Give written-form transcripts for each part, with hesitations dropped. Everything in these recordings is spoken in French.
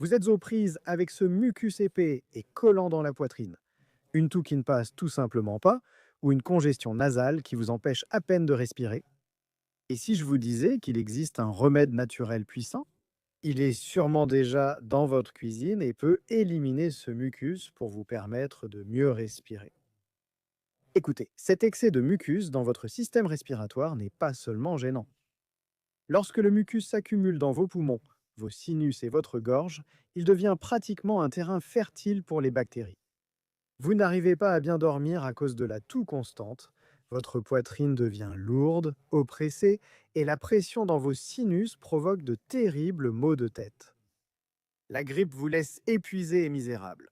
Vous êtes aux prises avec ce mucus épais et collant dans la poitrine, une toux qui ne passe tout simplement pas, ou une congestion nasale qui vous empêche à peine de respirer. Et si je vous disais qu'il existe un remède naturel puissant, il est sûrement déjà dans votre cuisine et peut éliminer ce mucus pour vous permettre de mieux respirer. Écoutez, cet excès de mucus dans votre système respiratoire n'est pas seulement gênant. Lorsque le mucus s'accumule dans vos poumons, vos sinus et votre gorge, il devient pratiquement un terrain fertile pour les bactéries. Vous n'arrivez pas à bien dormir à cause de la toux constante, votre poitrine devient lourde, oppressée, et la pression dans vos sinus provoque de terribles maux de tête. La grippe vous laisse épuisé et misérable.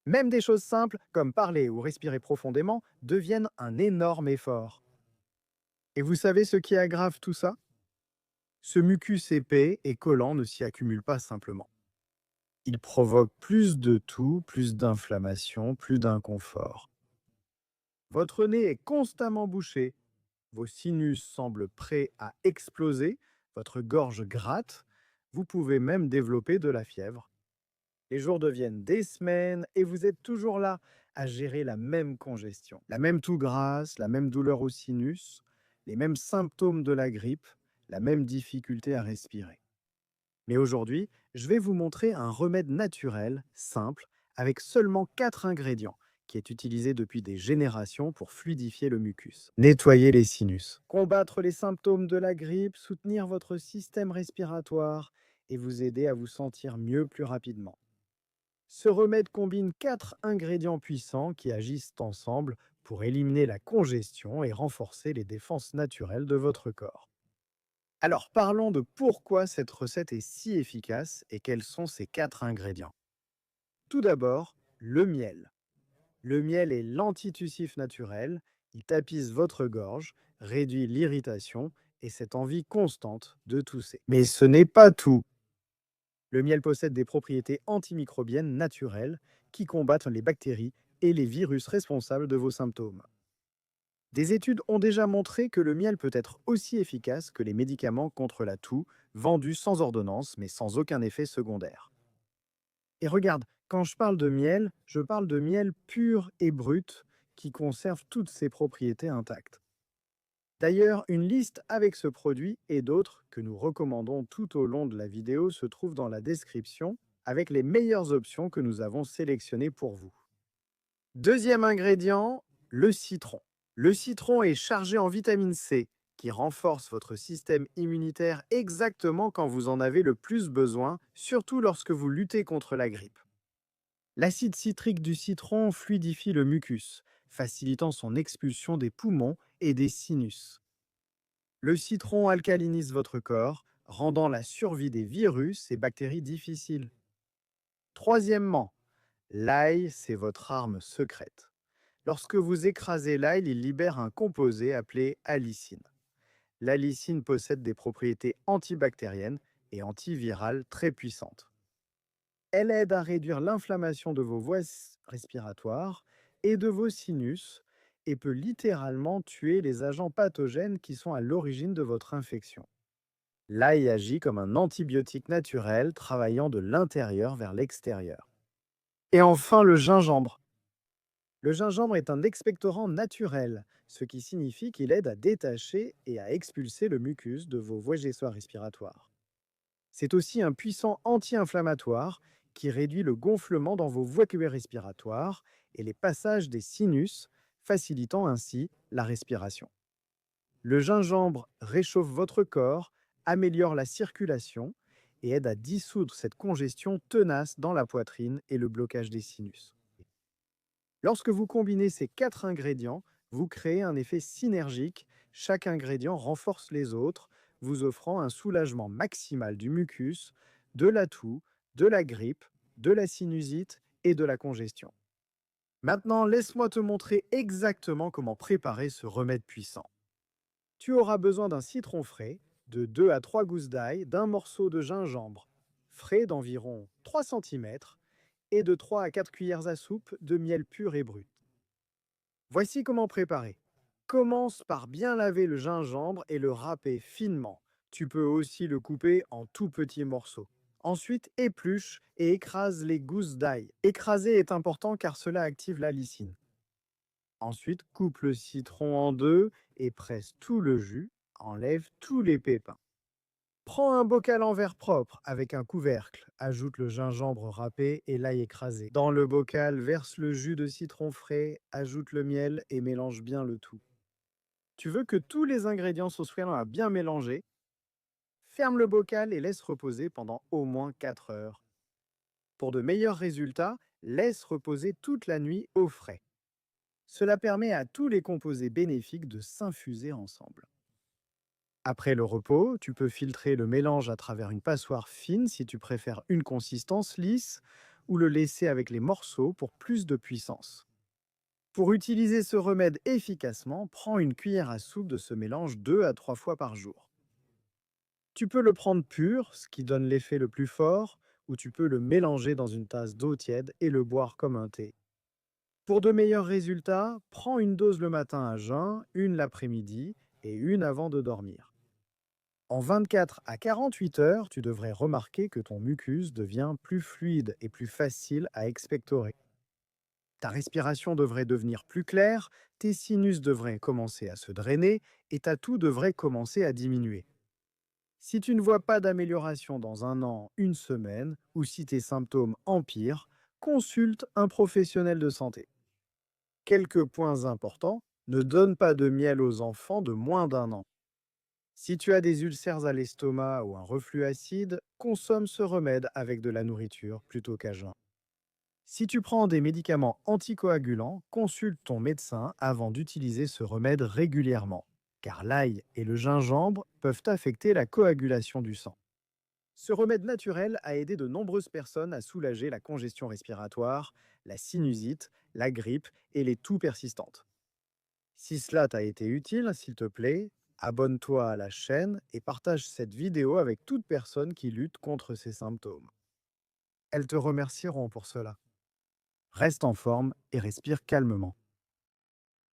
Même des choses simples, comme parler ou respirer profondément, deviennent un énorme effort. Et vous savez ce qui aggrave tout ça? Ce mucus épais et collant ne s'y accumule pas simplement. Il provoque plus de toux, plus d'inflammation, plus d'inconfort. Votre nez est constamment bouché, vos sinus semblent prêts à exploser, votre gorge gratte, vous pouvez même développer de la fièvre. Les jours deviennent des semaines et vous êtes toujours là à gérer la même congestion, la même toux grasse, la même douleur au sinus, les mêmes symptômes de la grippe, la même difficulté à respirer. Mais aujourd'hui, je vais vous montrer un remède naturel, simple, avec seulement 4 ingrédients, qui est utilisé depuis des générations pour fluidifier le mucus. Nettoyer les sinus, combattre les symptômes de la grippe, soutenir votre système respiratoire et vous aider à vous sentir mieux plus rapidement. Ce remède combine 4 ingrédients puissants qui agissent ensemble pour éliminer la congestion et renforcer les défenses naturelles de votre corps. Alors parlons de pourquoi cette recette est si efficace et quels sont ses 4 ingrédients. Tout d'abord, le miel. Le miel est l'antitussif naturel, il tapisse votre gorge, réduit l'irritation et cette envie constante de tousser. Mais ce n'est pas tout. Le miel possède des propriétés antimicrobiennes naturelles qui combattent les bactéries et les virus responsables de vos symptômes. Des études ont déjà montré que le miel peut être aussi efficace que les médicaments contre la toux, vendus sans ordonnance mais sans aucun effet secondaire. Et regarde, quand je parle de miel pur et brut qui conserve toutes ses propriétés intactes. D'ailleurs, une liste avec ce produit et d'autres que nous recommandons tout au long de la vidéo se trouve dans la description avec les meilleures options que nous avons sélectionnées pour vous. Deuxième ingrédient, le citron. Le citron est chargé en vitamine C qui renforce votre système immunitaire exactement quand vous en avez le plus besoin, surtout lorsque vous luttez contre la grippe. L'acide citrique du citron fluidifie le mucus, facilitant son expulsion des poumons et des sinus. Le citron alcalinise votre corps, rendant la survie des virus et bactéries difficile. Troisièmement, l'ail, c'est votre arme secrète. Lorsque vous écrasez l'ail, il libère un composé appelé allicine. L'allicine possède des propriétés antibactériennes et antivirales très puissantes. Elle aide à réduire l'inflammation de vos voies respiratoires et de vos sinus et peut littéralement tuer les agents pathogènes qui sont à l'origine de votre infection. L'ail agit comme un antibiotique naturel travaillant de l'intérieur vers l'extérieur. Et enfin, le gingembre. Le gingembre est un expectorant naturel, ce qui signifie qu'il aide à détacher et à expulser le mucus de vos voies respiratoires. C'est aussi un puissant anti-inflammatoire qui réduit le gonflement dans vos voies respiratoires et les passages des sinus, facilitant ainsi la respiration. Le gingembre réchauffe votre corps, améliore la circulation et aide à dissoudre cette congestion tenace dans la poitrine et le blocage des sinus. Lorsque vous combinez ces 4 ingrédients, vous créez un effet synergique. Chaque ingrédient renforce les autres, vous offrant un soulagement maximal du mucus, de la toux, de la grippe, de la sinusite et de la congestion. Maintenant, laisse-moi te montrer exactement comment préparer ce remède puissant. Tu auras besoin d'un citron frais, de 2 à 3 gousses d'ail, d'un morceau de gingembre frais d'environ 3 cm et de 3 à 4 cuillères à soupe de miel pur et brut. Voici comment préparer. Commence par bien laver le gingembre et le râper finement. Tu peux aussi le couper en tout petits morceaux. Ensuite, épluche et écrase les gousses d'ail. Écraser est important car cela active la lysine. Ensuite, coupe le citron en deux et presse tout le jus. Enlève tous les pépins. Prends un bocal en verre propre avec un couvercle. Ajoute le gingembre râpé et l'ail écrasé. Dans le bocal, verse le jus de citron frais, ajoute le miel et mélange bien le tout. Tu veux que tous les ingrédients soient bien mélangés? Ferme le bocal et laisse reposer pendant au moins 4 heures. Pour de meilleurs résultats, laisse reposer toute la nuit au frais. Cela permet à tous les composés bénéfiques de s'infuser ensemble. Après le repos, tu peux filtrer le mélange à travers une passoire fine si tu préfères une consistance lisse ou le laisser avec les morceaux pour plus de puissance. Pour utiliser ce remède efficacement, prends une cuillère à soupe de ce mélange 2 à 3 fois par jour. Tu peux le prendre pur, ce qui donne l'effet le plus fort, ou tu peux le mélanger dans une tasse d'eau tiède et le boire comme un thé. Pour de meilleurs résultats, prends une dose le matin à jeun, une l'après-midi et une avant de dormir. En 24 à 48 heures, tu devrais remarquer que ton mucus devient plus fluide et plus facile à expectorer. Ta respiration devrait devenir plus claire, tes sinus devraient commencer à se drainer et ta toux devrait commencer à diminuer. Si tu ne vois pas d'amélioration dans un an, une semaine, ou si tes symptômes empirent, consulte un professionnel de santé. Quelques points importants, ne donne pas de miel aux enfants de moins d'un an. Si tu as des ulcères à l'estomac ou un reflux acide, consomme ce remède avec de la nourriture plutôt qu'à jeun. Si tu prends des médicaments anticoagulants, consulte ton médecin avant d'utiliser ce remède régulièrement, car l'ail et le gingembre peuvent affecter la coagulation du sang. Ce remède naturel a aidé de nombreuses personnes à soulager la congestion respiratoire, la sinusite, la grippe et les toux persistantes. Si cela t'a été utile, s'il te plaît, abonne-toi à la chaîne et partage cette vidéo avec toute personne qui lutte contre ces symptômes. Elles te remercieront pour cela. Reste en forme et respire calmement.